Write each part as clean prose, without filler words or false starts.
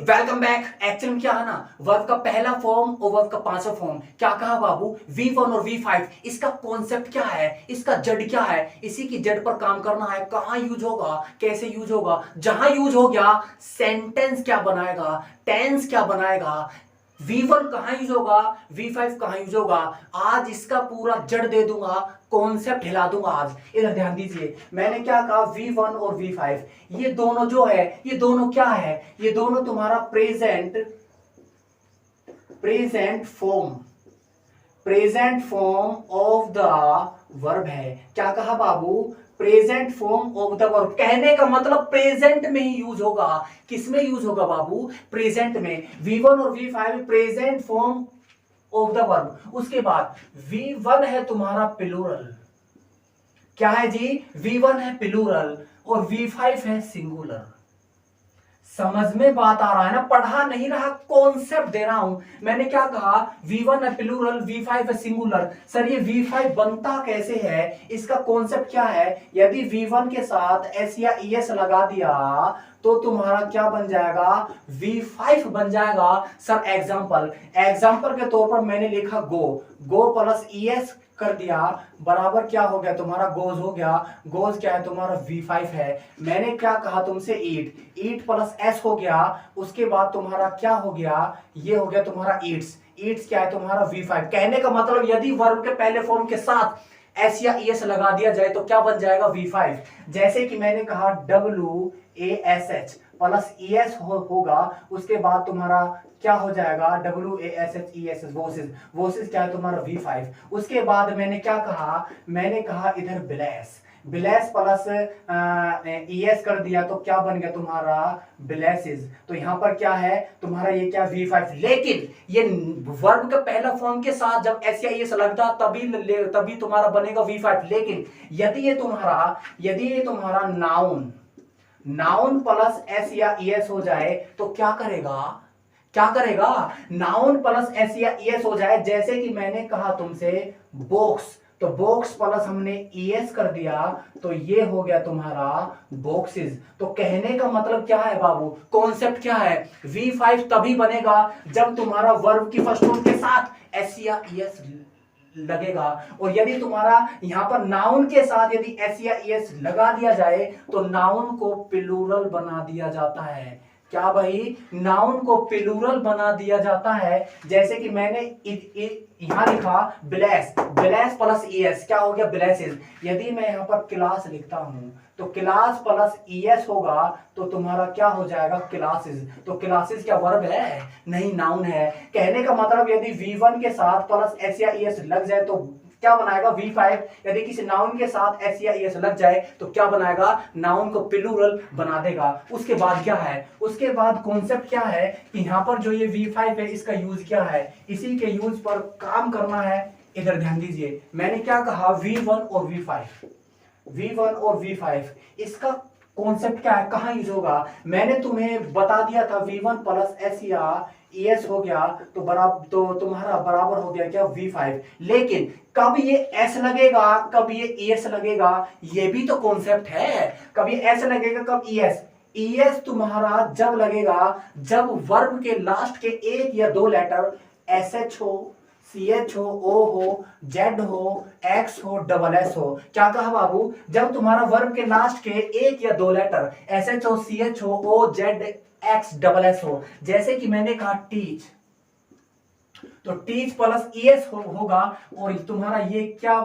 Welcome back. Actually में क्या है ना, वर्ब का पहला फॉर्म और वर्ब का पांचवा फॉर्म क्या कहा बाबू, V1 और V5। इसका कॉन्सेप्ट क्या है, इसका जड़ क्या है, इसी की जड़ पर काम करना है। कहां यूज होगा, कैसे यूज होगा, जहां यूज हो गया सेंटेंस क्या बनाएगा, टेंस क्या बनाएगा, V1 कहां यूज होगा, V5 कहां यूज होगा। आज इसका पूरा जड़ दे दूंगा, कॉन्सेप्ट हिला दूंगा आज। इधर ध्यान दीजिए, मैंने क्या कहा, V1 और V5 ये दोनों जो है, ये दोनों क्या है, ये दोनों तुम्हारा present form of the verb है। क्या कहा बाबू, present form of the verb. कहने का मतलब प्रेजेंट में ही यूज होगा। किस में यूज होगा बाबू, प्रेजेंट में। V1 और V5 present form of the verb. उसके बाद V1 है तुम्हारा प्लूरल। क्या है जी, V1 है प्लूरल और V5 है सिंगुलर। समझ में बात आ रहा है ना, पढ़ा नहीं रहा, कॉन्सेप्ट दे रहा हूं। मैंने क्या कहा, V1 है प्लूरल, V5 है सिंगुलर। सर ये V5 बनता कैसे है, इसका कॉन्सेप्ट क्या है। यदि V1 के साथ S या ES लगा दिया तो तुम्हारा क्या बन जाएगा, V5 बन जाएगा। सर एग्जाम्पल के तौर पर मैंने लिखा गो प्लस ES कर दिया, बराबर क्या हो गया तुम्हारा, गोज हो गया। गोज क्या है तुम्हारा, V5 है। मैंने क्या कहा तुमसे, ईट प्लस S हो गया। उसके बाद तुम्हारा क्या हो गया, ये हो गया तुम्हारा ईट्स क्या है तुम्हारा, V5। कहने का मतलब यदि वर्ब के पहले फॉर्म के साथ S या ES लगा दिया जाए तो क्या बन जाएगा, V5। जैसे कि मैंने कहा WASH प्लस ES होगा, उसके बाद तुम्हारा क्या हो जाएगा, WASHES वोसिस क्या है तुम्हारा, V5। उसके बाद मैंने क्या कहा, मैंने कहा इधर ब्लेस प्लस ES कर दिया तो क्या बन गया तुम्हारा, ब्लेसिस। तो यहां पर क्या है तुम्हारा, ये क्या, V5। लेकिन ये वर्ब का पहला फॉर्म के साथ जब S या ES लगता तभी तुम्हारा बनेगा V5। लेकिन यदि ये तुम्हारा नाउन प्लस S या ES हो जाए तो क्या करेगा, नाउन प्लस S या ES हो जाए। जैसे कि मैंने कहा तुमसे बॉक्स, तो बॉक्स प्लस हमने ES कर दिया तो ये हो गया तुम्हारा बॉक्सेस। तो कहने का मतलब क्या है बाबू, कॉन्सेप्ट क्या है, V5 तभी बनेगा जब तुम्हारा वर्ब की फर्स्ट फॉर्म के साथ S या ES लगेगा। और यदि तुम्हारा यहां पर नाउन के साथ यदि S या ES लगा दिया जाए तो नाउन को प्लूरल बना दिया जाता है। क्या भाई, नाउन को प्लूरल बना दिया जाता है। जैसे कि मैंने यहां लिखा ब्लेस प्लस ES क्या हो गया, ब्लेसेस। यदि मैं यहां पर क्लास लिखता हूं तो क्लास प्लस ES होगा तो तुम्हारा क्या हो जाएगा, क्लासेस। तो क्लासेस क्या वर्ब है, नहीं नाउन है। कहने का मतलब यदि V1 के साथ प्लस S या ES लग जाए तो क्या बनाएगा, V5। यदि किसी नाउन के साथ S या ES लग जाए तो क्या बनाएगा, नाउन को प्लूरल बना देगा। उसके बाद क्या है, उसके बाद कॉन्सेप्ट क्या है कि यहां पर जो ये V5 है इसका यूज क्या है, इसी के यूज पर काम करना है। इधर ध्यान दीजिए, मैंने क्या कहा, V1 और V5 इसका कॉन्सेप्ट क्या है, कहां यूज होगा। मैंने तुम्हें बता दिया था V1 प्लस S या ES हो गया तो तुम्हारा बराबर हो गया क्या, V5। लेकिन कब ये S लगेगा, कब ये ES लगेगा, ये भी तो कॉन्सेप्ट है। कब ये S लगेगा, कब ES तुम्हारा जब लगेगा जब वर्ब के लास्ट के एक या दो लेटर SH हो, CH हो, O हो, Z हो, X हो, SS हो। क्या कहा बाबू, जब तुम्हारा वर्ब के लास्ट के एक या दो लेटर SH हो, CH हो, O, Z, X, SS हो। जैसे कि मैंने कहा टीच, तो टीच प्लस ES होगा और तुम्हारा ये क्या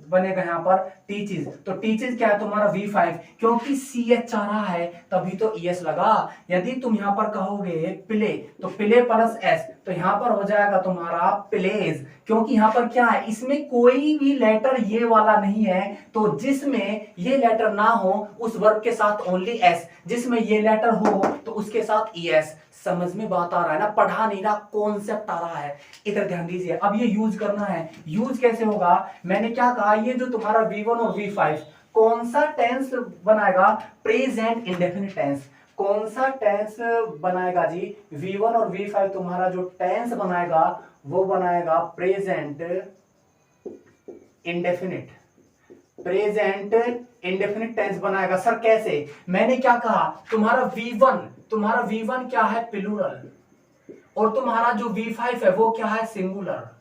बनेगा यहाँ पर, टीचेस। तो टीचेस क्या है तुम्हारा, V5। क्योंकि CH आ रहा है तभी तो ES लगा। यदि तुम यहां पर कहोगे प्ले तो प्ले प्लस S तो यहां पर हो जाएगा तुम्हारा प्लेज। क्योंकि यहां पर क्या है, इसमें कोई भी लेटर ये वाला नहीं है। तो जिसमें ये लेटर ना हो उस वर्ब के साथ ओनली S, जिसमें ये लेटर हो तो उसके साथ ES। समझ में बात आ रहा है ना, पढ़ा नहीं रहा, कॉन्सेप्ट आ रहा है। इधर ध्यान दीजिए, अब ये यूज करना है। यूज कैसे होगा, मैंने क्या कहा, ये जो तुम्हारा V1 और V5 कौन सा टेंस बनाएगा, प्रेजेंट इंडेफिनिट टेंस। कौन सा टेंस बनाएगा जी, V1 और V5 तुम्हारा जो टेंस बनाएगा वो बनाएगा present indefinite. Present indefinite tense बनाएगा। सर कैसे? मैंने क्या कहा, तुम्हारा V1 क्या है? प्लूरल, और तुम्हारा जो V5 है वो क्या है? सिंगुलर।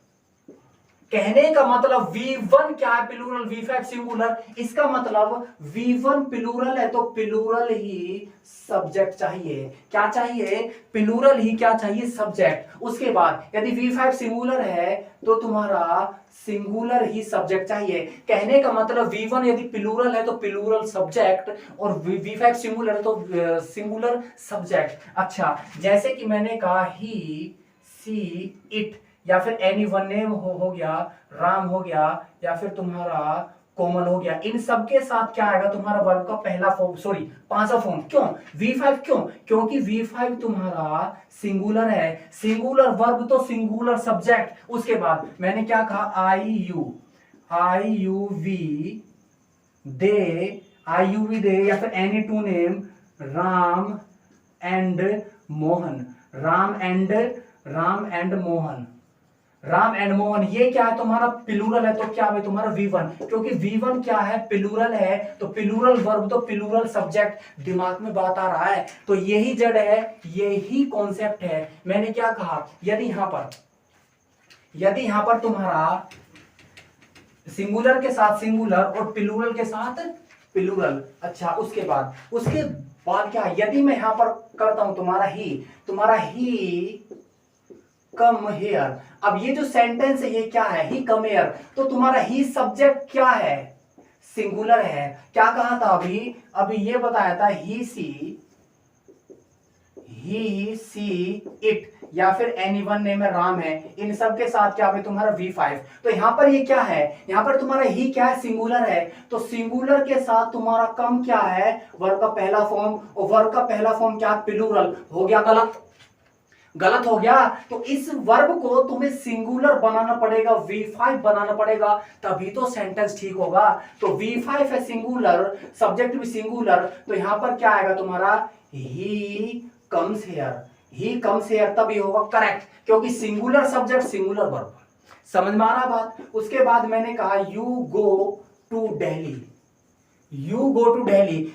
कहने का मतलब V1 क्या है? Plural, V5 singular. इसका मतलब V1 प्लूरल है तो प्लूरल ही सब्जेक्ट चाहिए। क्या चाहिए? प्लूरल ही क्या चाहिए? सब्जेक्ट। उसके बाद यदि V5 सिंगुलर है तो तुम्हारा सिंगुलर ही सब्जेक्ट चाहिए। कहने का मतलब V1 यदि प्लूरल है तो प्लूरल सब्जेक्ट, और V5 सिंगुलर है तो सिंगुलर सब्जेक्ट। अच्छा, जैसे कि मैंने कहा ही, सी, इट, या फिर एनी वन नेम हो गया, राम हो गया, या फिर तुम्हारा कोमल हो गया। इन सब के साथ क्या आएगा? तुम्हारा वर्ब का पहला फॉर्म, सॉरी पांचवा फॉर्म। क्यों V5? क्यों? क्योंकि V5 तुम्हारा सिंगुलर है। सिंगुलर वर्ब तो सिंगुलर सब्जेक्ट। उसके बाद मैंने क्या कहा? आई यू वी दे, या फिर any two name, Ram and Mohan, Ram and Mohan, ये क्या है? तुम्हारा प्लूरल है तो क्या है? तुम्हारा V1। क्योंकि V1 क्या है? प्लूरल है, तो प्लूरल वर्ब तो प्लूरल सब्जेक्ट। दिमाग में बात आ रहा है? तो यही जड़ है, यही कॉन्सेप्ट है। मैंने क्या कहा? यदि यहां पर तुम्हारा सिंगुलर के साथ सिंगुलर और प्लूरल के साथ प्लूरल। अच्छा, उसके बाद क्या है? यदि मैं यहां पर करता हूं तुम्हारा ही कम हेयर। अब ये जो सेंटेंस है ये क्या है? ही कम हेयर। तो तुम्हारा ही सब्जेक्ट क्या है? सिंगुलर है। क्या कहा था अभी ये बताया था, ही सी इट, या फिर एनी वन नेम है, राम है। इन सब के साथ क्या है? तुम्हारा V5। तो यहां पर ये क्या है? यहां पर तुम्हारा ही क्या है? सिंगुलर है। तो सिंगुलर के साथ तुम्हारा कम क्या है? वर्ब का पहला फॉर्म, और वर्ब का पहला फॉर्म क्या? प्लूरल। हो गया गलत हो गया। तो इस वर्ब को तुम्हें सिंगुलर बनाना पड़ेगा, V5 बनाना पड़ेगा, तभी तो सेंटेंस ठीक होगा। तो V5 है सिंगुलर, सब्जेक्ट भी सिंगुलर, तो यहां पर क्या आएगा तुम्हारा? ही कम्स हेयर, तभी होगा करेक्ट, क्योंकि सिंगुलर सब्जेक्ट सिंगुलर वर्ब। समझ में आ रहा बात? उसके बाद मैंने कहा यू गो टू दिल्ली,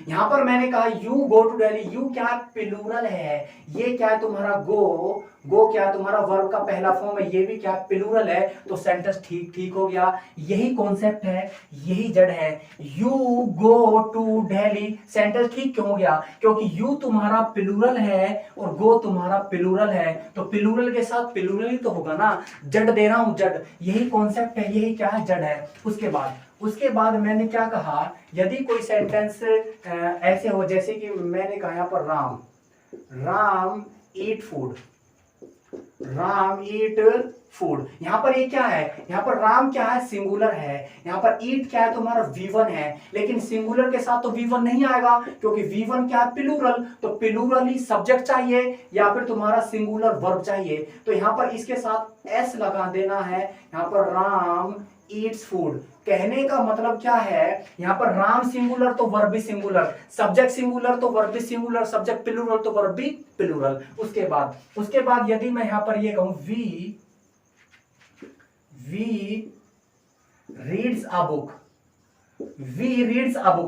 यहां पर मैंने कहा you go to Delhi. You क्या है? प्लूरल है। ये क्या है तुम्हारा? गो क्या है? तुम्हारा वर्ब का पहला फॉर्म है, ये भी क्या है? प्लूरल है। तो सेंटेंस ठीक हो गया। यही कॉन्सेप्ट है, यही जड़ है। You go to Delhi, sentence ठीक क्यों हो गया? क्योंकि यू तुम्हारा प्लूरल है और गो तुम्हारा प्लूरल है, तो प्लूरल के साथ प्लूरल ही तो होगा ना। जड़ दे रहा हूं, जड़। यही कॉन्सेप्ट है, यही क्या है? जड़ है। उसके बाद मैंने क्या कहा? यदि कोई सेंटेंस ऐसे हो, जैसे कि मैंने कहा यहां पर राम ईट फूड। यहां पर ये क्या है? यहां पर राम क्या है? सिंगुलर है। यहां पर ईट क्या है? तुम्हारा V1 है। लेकिन सिंगुलर के साथ तो V1 नहीं आएगा, क्योंकि V1 क्या है? प्लूरल, तो प्लूरल ही सब्जेक्ट चाहिए, या फिर तुम्हारा सिंगुलर वर्ब चाहिए। तो यहां पर इसके साथ S लगा देना है। यहां पर राम ईट्स फूड। कहने का मतलब क्या है? यहां पर राम सिंगुलर तो वर्ब भी सिंगुलर, सब्जेक्ट सिंगुलर तो वर्ब भी सिंगुलर, सब्जेक्ट प्लूरल तो वर्ब भी प्लूरल। उसके बाद यदि मैं यहां पर ये कहूं वी रीड्स अ बुक,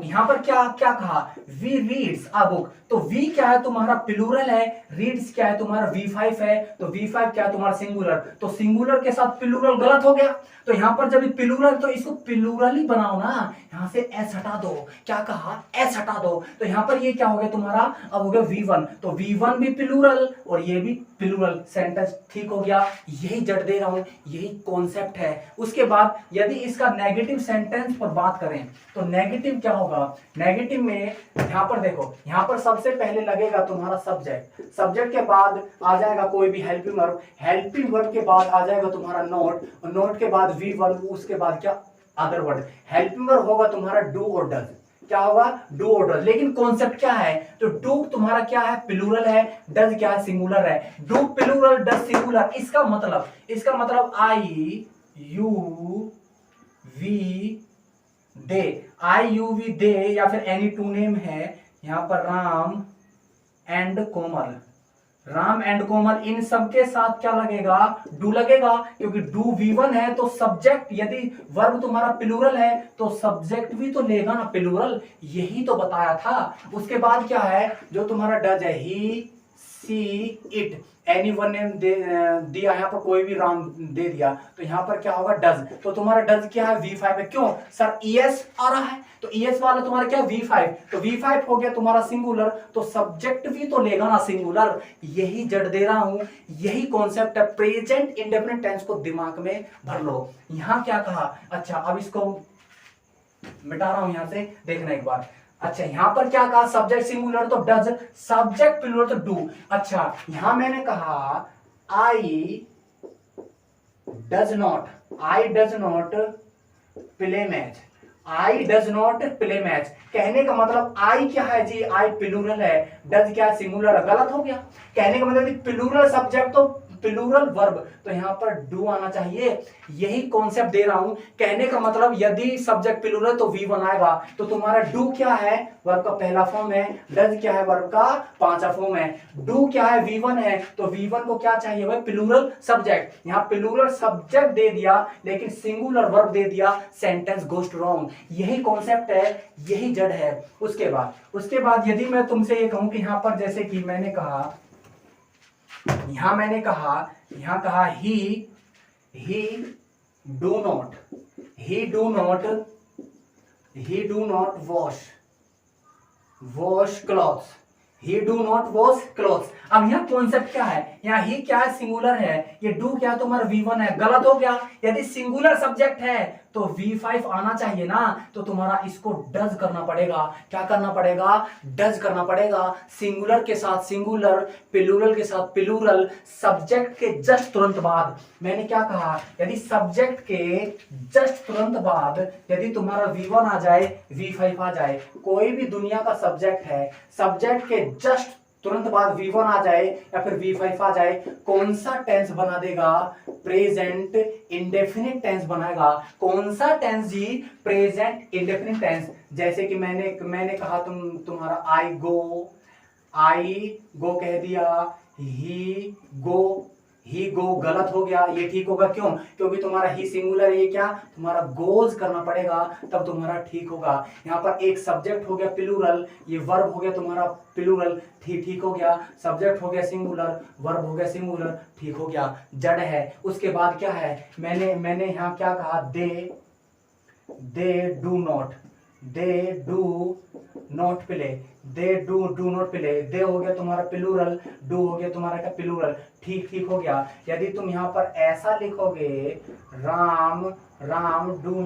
यहां पर क्या क्या कहा? We reads a book. तो वी क्या है? तुम्हारा प्लूरल है। रीड्स क्या है? तुम्हारा V5 है। तो V5 क्या है? तुम्हारा सिंगुलर। तो सिंगुलर के साथ प्लूरल गलत हो गया। तो यहां पर जब प्लूरल, तो इसको प्लूरल ही बनाओ ना। यहां से S हटा दो। क्या कहा? S हटा दो। तो यहां पर ये क्या हो गया तुम्हारा? अब हो गया V1। तो V1 भी प्लूरल और ये भी प्लूरल, सेंटेंस ठीक हो गया। यही जड़ दे रहा हूं, यही कॉन्सेप्ट है। उसके बाद यदि इसका नेगेटिव सेंटेंस पर बात करें तो नेगेटिव क्या होगा? नेगेटिव में यहां पर देखो, यहां पर सबसे पहले लगेगा तुम्हारा सब्जेक्ट के बाद आ जाएगा कोई भी हेल्पिंग वर्ब के बाद आ जाएगा तुम्हारा नोट के बाद V1, उसके बाद क्या? Other word. हेल्पिंग वर्ब होगा तुम्हारा डू और डज। क्या होगा? डू और डज। लेकिन कॉन्सेप्ट क्या है? तो डू तुम्हारा क्या है? प्लूरल है। डज क्या है? सिंगुलर है। Do plural, does singular. इसका मतलब आई यू वी दे, या फिर एनी टू नेम है। यहां पर राम एंड कोमल, राम एंड कोमल, इन सब के साथ क्या लगेगा, डू लगेगा, क्योंकि डू V1 है तो सब्जेक्ट, यदि वर्ब तुम्हारा प्लूरल है तो सब्जेक्ट भी तो लेगा ना प्लूरल, यही तो बताया था। उसके बाद क्या है, जो तुम्हारा डज है, ही सी इट, एनी वन ने दिया यहाँ पर, कोई भी राम दे दिया तो यहाँ पर क्या होगा, डज। तो तुम्हारा डज क्या है, V5 है। क्यों सर, ES आ रहा है तो ES वाला तुम्हारा क्या, V5, तो V5 हो गया तुम्हारा सिंगुलर, तो सब्जेक्ट भी तो लेगा ना सिंगुलर, यही जड़ दे रहा हूं, यही कॉन्सेप्ट है। प्रेजेंट इंडेफिनिट टेंस को दिमाग में भर लो। यहां क्या कहा, अच्छा अब इसको मिटा रहा हूं, यहां से देखना एक बार। अच्छा यहां पर क्या कहा, सब्जेक्ट सिंगुलर तो डज, सब्जेक्ट प्लूरल तो डू। अच्छा यहां मैंने कहा I does not play match, I does not play match, कहने का मतलब आई क्या है जी, आई प्लूरल है, डज क्या है, सिंगुलर है, गलत हो गया। कहने का मतलब प्लूरल सब्जेक्ट तो प्लूरल वर्ब, तो यहां पर डू आना चाहिए, यही कॉन्सेप्ट दे रहा हूं। कहने का मतलब यदि सब्जेक्ट प्लूरल तो V1 आएगा, तो तुम्हारा डू क्या है, वर्ब का पहला फॉर्म है, डज क्या है, वर्ब का पांचवा फॉर्म है, डू क्या है, V1 है, तो V1 को क्या चाहिए भाई, प्लूरल सब्जेक्ट। यहां प्लूरल सब्जेक्ट दे दिया लेकिन सिंगुलर वर्ब दे दिया, सेंटेंस गोस्ट रॉन्ग, यही कॉन्सेप्ट है, यही जड़ है। उसके बाद यदि मैं तुमसे ये कहूं कि यहां पर जैसे कि मैंने कहा, यहां कहा ही do not wash clothes, he do not wash clothes. अब यहाँ कॉन्सेप्ट क्या है, यहाँ ही क्या है, सिंगुलर है, ये डू क्या तुम्हारा V1 है, गलत हो गया। यदि सिंगुलर सब्जेक्ट है तो V5 आना चाहिए ना, तो तुम्हारा इसको डज करना पड़ेगा। क्या करना पड़ेगा, डज करना पड़ेगा। सिंगुलर के साथ सिंगुलर, प्लूरल के साथ प्लूरल, सब्जेक्ट के जस्ट तुरंत बाद, मैंने क्या कहा, यदि सब्जेक्ट के जस्ट तुरंत बाद यदि तुम्हारा V1 आ जाए, V5 आ जाए, कोई भी दुनिया का सब्जेक्ट है, सब्जेक्ट के जस्ट तुरंत बाद V1 आ जाए या फिर V5 आ जाए, कौन सा टेंस बना देगा, प्रेजेंट इंडेफिनिट टेंस बनाएगा। कौन सा टेंस जी, प्रेजेंट इंडेफिनिट टेंस। जैसे कि मैंने कहा तुम्हारा आई गो कह दिया, ही गो गलत हो गया, ये ठीक होगा। क्यों, क्योंकि तुम्हारा ही सिंगुलर, ये क्या तुम्हारा गोज करना पड़ेगा, तब तुम्हारा ठीक होगा। यहाँ पर एक सब्जेक्ट हो गया प्लूरल, ये वर्ब हो गया तुम्हारा प्लूरल, ठीक हो गया। सब्जेक्ट हो गया सिंगुलर, वर्ब हो गया सिंगुलर, ठीक हो गया, जड़ है। उसके बाद क्या है, मैंने यहाँ क्या कहा, they do not play, they do not play, they हो गया तुम्हारा प्लूरल, डू हो गया तुम्हारा क्या प्लूरल, ठीक हो गया। यदि तुम यहाँ पर ऐसा लिखोगे, राम डू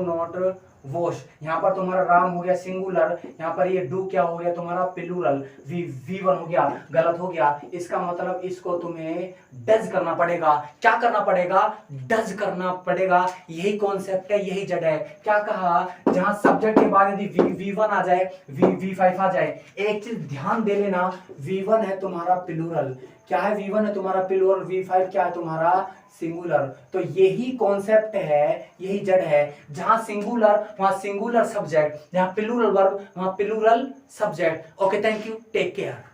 नॉट वॉश, यहाँ पर तुम्हारा राम हो गया सिंगुलर, यहाँ पर ये डू क्या हो गया तुम्हारा प्लूरल, V1 हो गया, गलत हो गया। इसका मतलब इसको तुम्हें डज करना पड़ेगा। क्या करना पड़ेगा, डज करना पड़ेगा, यही कॉन्सेप्ट है, यही जड़ है। क्या कहा, जहां सब्जेक्ट के बाद यदि V1 आ जाए, V5 आ जाए, एक चीज ध्यान दे लेना, V1 है तुम्हारा प्लूरल, क्या है, V1 है तुम्हारा प्लूरल, V5 क्या है तुम्हारा सिंगुलर। तो यही कॉन्सेप्ट है, यही जड़ है। जहां सिंगुलर वहां सिंगुलर सब्जेक्ट, जहां प्लूरल वर्ब वहां plural subject. Okay, thank you, take care.